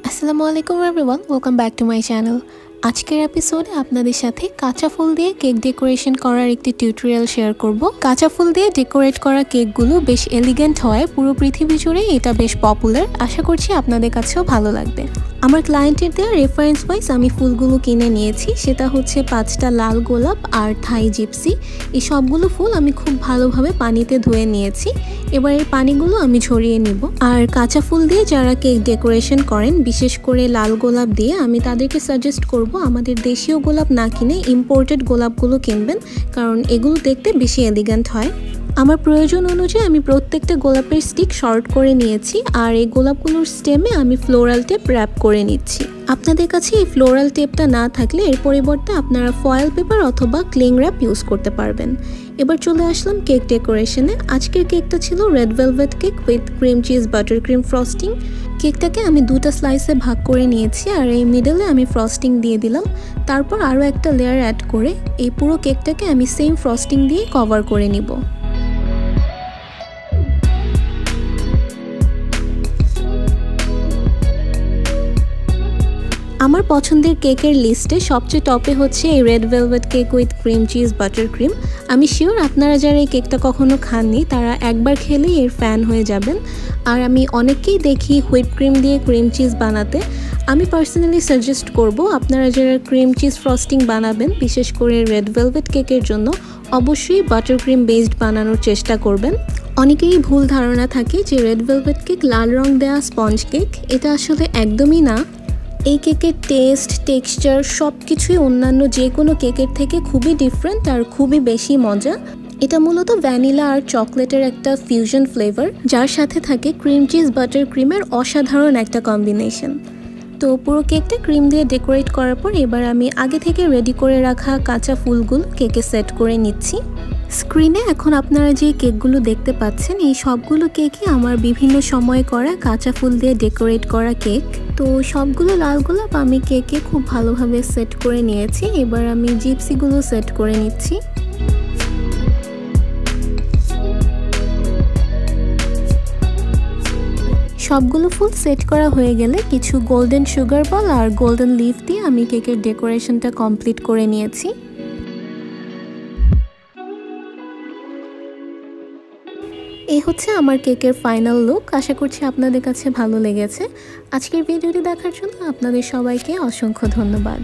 আসসালামু আলাইকুম everyone, welcome back to my channel. আজকের এপিসোডে আপনাদের সাথে কাঁচা ফুল দিয়ে কেক ডেকোরেশন করার একটি টিউটোরিয়াল শেয়ার করব। কাঁচা ফুল দিয়ে ডেকোরেট করা কেকগুলো বেশ এলিগেন্ট হয়, পুরো পৃথিবী জুড়ে এটা বেশ পপুলার। আশা করছি আপনাদের কাছেও ভালো লাগবে। আমার ক্লায়েন্টের দেওয়া রেফারেন্স ওয়াইজ আমি ফুলগুলো কিনে নিয়েছি। সেটা হচ্ছে 5টা লাল গোলাপ আর থাই জিপসি। এই সবগুলো ফুল আমি খুব ভালোভাবে পানিতে ধুয়ে নিয়েছি। এবার এই পানিগুলো আমি ঝরিয়ে নিব। আর কাঁচা ফুল দিয়ে যারা কেক ডেকোরেশন করেন, বিশেষ করে লাল গোলাপ দিয়ে, আমি তাদেরকে সাজেস্ট করব আমাদের দেশীয় গোলাপ না কিনে ইম্পোর্টেড গোলাপগুলো কিনবেন, কারণ এগুলো দেখতে বেশি এলিগেন্ট হয়। আমার প্রয়োজন অনুযায়ী আমি প্রত্যেকটা গোলাপের স্টিক শর্ট করে নিয়েছি, আর এই গোলাপগুলোর স্টেমে আমি ফ্লোরাল টেপ র্যাপ করে নিচ্ছি। আপনাদের কাছে এই ফ্লোরাল টেপটা না থাকলে এর পরিবর্তে আপনারা ফয়েল পেপার অথবা ক্লিং র্যাপ ইউজ করতে পারবেন। এবার চলে আসলাম কেক ডেকোরেশনে। আজকের কেকটা ছিল red velvet cake with cream cheese butter cream frosting. কেকটাকে আমি 2টা স্লাইসে ভাগ করে নিয়েছি, আর এই মিডলে আমি ফ্রস্টিং দিয়ে দিলাম। তারপর আরও একটা লেয়ার অ্যাড করে এই পুরো কেকটাকে আমি সেম ফ্রস্টিং দিয়ে কভার করে নিব। আমার পছন্দের কেকের লিস্টে সবচেয়ে টপে হচ্ছে এই red velvet cake with cream cheese butter cream. আমি শিওর আপনারা যারা এই কেকটা কখনো খাননি তারা একবার খেলেই এর ফ্যান হয়ে যাবেন। আর আমি অনেককেই দেখি হুইপ ক্রিম দিয়ে ক্রিম চিজ বানাতে। আমি পার্সোনালি সাজেস্ট করব আপনারা যারা ক্রিম চিজ ফ্রস্টিং বানাবেন, বিশেষ করে রেড ভেলভেট কেকের জন্য অবশ্যই বাটার ক্রিম বেসড বানানোর চেষ্টা করবেন। অনেকেরই ভুল ধারণা থাকে যে রেড ভেলভেট কেক লাল রং দেওয়া স্পঞ্জ কেক। এটা আসলে একদমই না। এই কেকের টেস্ট, টেক্সচার সব কিছুই অন্যান্য যে কোনো কেকের থেকে খুবই ডিফারেন্ট আর খুবই বেশি মজা। এটা মূলত ভ্যানিলা আর চকলেটের একটা ফিউশন ফ্লেভার, যার সাথে থাকে ক্রিম চিজ বাটার ক্রিমের অসাধারণ একটা কম্বিনেশন। তো পুরো কেকটা ক্রিম দিয়ে ডেকোরেট করার পর এবার আমি আগে থেকে রেডি করে রাখা কাঁচা ফুলগুলো কেকে সেট করে নিচ্ছি। স্ক্রিনে এখন আপনারা যে কেকগুলো দেখতে পাচ্ছেন, এই সবগুলো কেকই আমার বিভিন্ন সময় করা কাঁচা ফুল দিয়ে ডেকোরেট করা কেক। তো সবগুলো লাল গোলাপ আমি কেকে খুব ভালোভাবে সেট করে নিয়েছি। এবার আমি জিপসিগুলো সেট করে নিচ্ছি। সবগুলো ফুল সেট করা হয়ে গেলে কিছু গোল্ডেন সুগার বল আর গোল্ডেন লিফ দিয়ে আমি কেকের ডেকোরেশনটা কমপ্লিট করে নিয়েছি। এই হচ্ছে আমার কেকের ফাইনাল লুক। আশা করছি আপনাদের কাছে ভালো লেগেছে। আজকের ভিডিওটি দেখার জন্য আপনাদের সবাইকে অসংখ্য ধন্যবাদ।